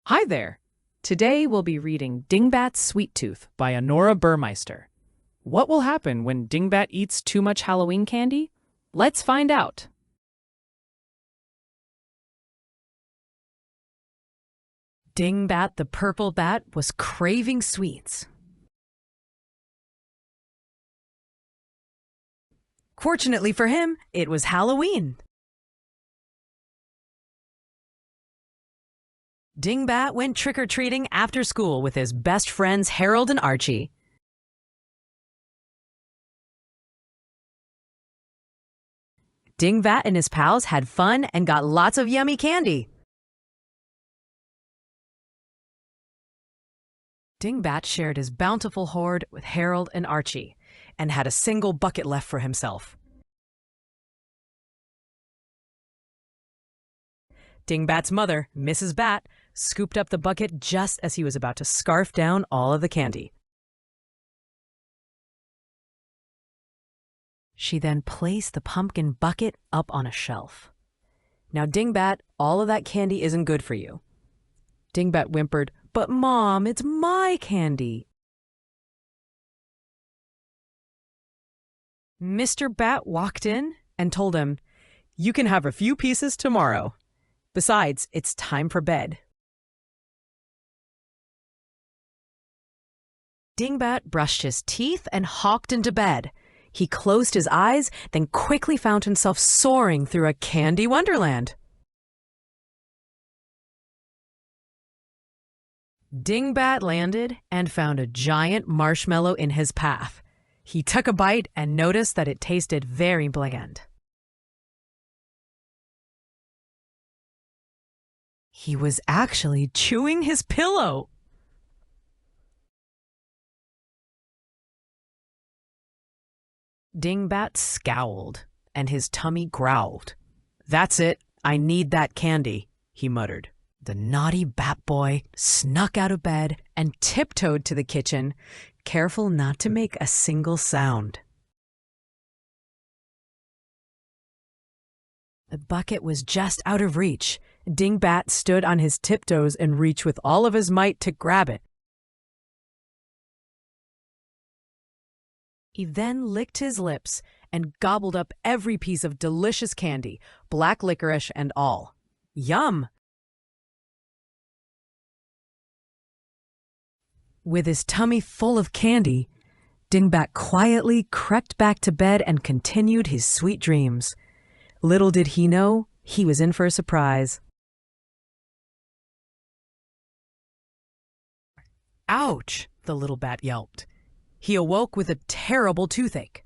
Hi there! Today we'll be reading Dingbat's Sweet Tooth by Honora Burmeister. What will happen when Dingbat eats too much Halloween candy? Let's find out. Dingbat the purple bat was craving sweets. Fortunately for him, it was Halloween. Dingbat went trick-or-treating after school with his best friends Harold and Archie. Dingbat and his pals had fun and got lots of yummy candy. Dingbat shared his bountiful hoard with Harold and Archie and had a single bucket left for himself. Dingbat's mother, Mrs. Bat, scooped up the bucket just as he was about to scarf down all of the candy. She then placed the pumpkin bucket up on a shelf. Now, Dingbat, all of that candy isn't good for you. Dingbat whimpered, "But Mom, it's my candy." Mr. Bat walked in and told him, "You can have a few pieces tomorrow. Besides, it's time for bed." Dingbat brushed his teeth and hopped into bed. He closed his eyes, then quickly found himself soaring through a candy wonderland. Dingbat landed and found a giant marshmallow in his path. He took a bite and noticed that it tasted very bland. He was actually chewing his pillow. Dingbat scowled, and his tummy growled. "That's it, I need that candy," he muttered. The naughty bat boy snuck out of bed and tiptoed to the kitchen, careful not to make a single sound. The bucket was just out of reach. Dingbat stood on his tiptoes and reached with all of his might to grab it. He then licked his lips and gobbled up every piece of delicious candy, black licorice and all. Yum! With his tummy full of candy, Dingbat quietly crept back to bed and continued his sweet dreams. Little did he know, he was in for a surprise. "Ouch!" the little bat yelped. He awoke with a terrible toothache.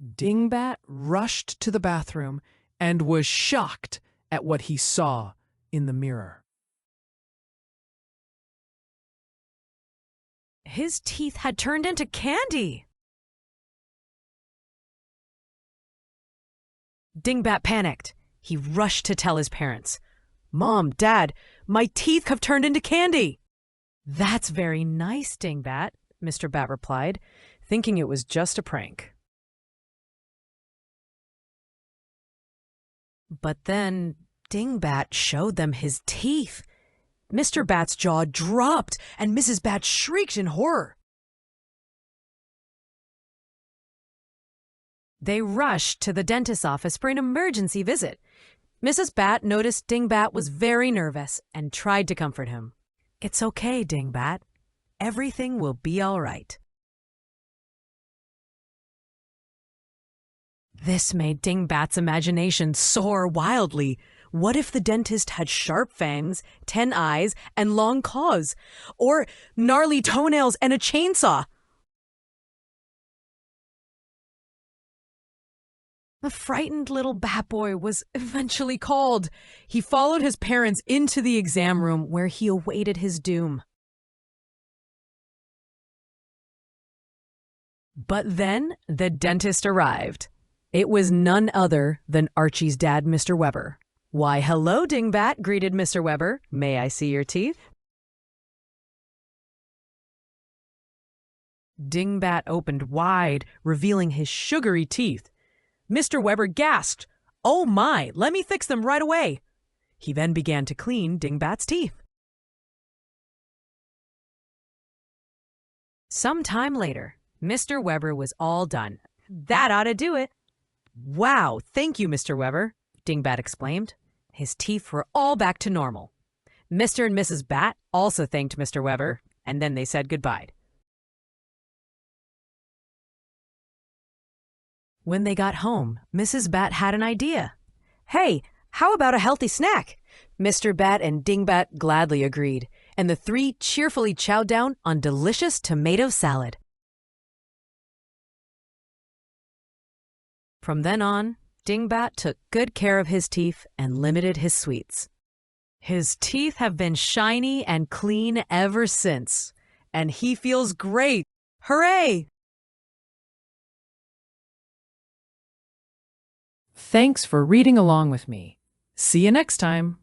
Dingbat rushed to the bathroom and was shocked at what he saw in the mirror. His teeth had turned into candy. Dingbat panicked. He rushed to tell his parents. "Mom, Dad, my teeth have turned into candy." "That's very nice, Dingbat," Mr. Bat replied, thinking it was just a prank. But then Dingbat showed them his teeth. Mr. Bat's jaw dropped, and Mrs. Bat shrieked in horror. They rushed to the dentist's office for an emergency visit. Mrs. Bat noticed Dingbat was very nervous and tried to comfort him. "It's okay, Dingbat. Everything will be all right." This made Dingbat's imagination soar wildly. What if the dentist had sharp fangs, 10 eyes, and long claws? Or gnarly toenails and a chainsaw? The frightened little bat boy was eventually called. He followed his parents into the exam room where he awaited his doom. But then the dentist arrived. It was none other than Archie's dad, Mr. Weber. "Why, hello, Dingbat," greeted Mr. Weber. "May I see your teeth?" Dingbat opened wide, revealing his sugary teeth. Mr. Weber gasped. "Oh my, let me fix them right away." He then began to clean Dingbat's teeth. Some time later, Mr. Weber was all done. "That ought to do it." "Wow, thank you, Mr. Weber," Dingbat exclaimed. His teeth were all back to normal. Mr. and Mrs. Bat also thanked Mr. Weber, and then they said goodbye. When they got home, Mrs. Bat had an idea. "Hey, how about a healthy snack?" Mr. Bat and Dingbat gladly agreed, and the three cheerfully chowed down on delicious tomato salad. From then on, Dingbat took good care of his teeth and limited his sweets. His teeth have been shiny and clean ever since, and he feels great. Hooray! Thanks for reading along with me. See you next time.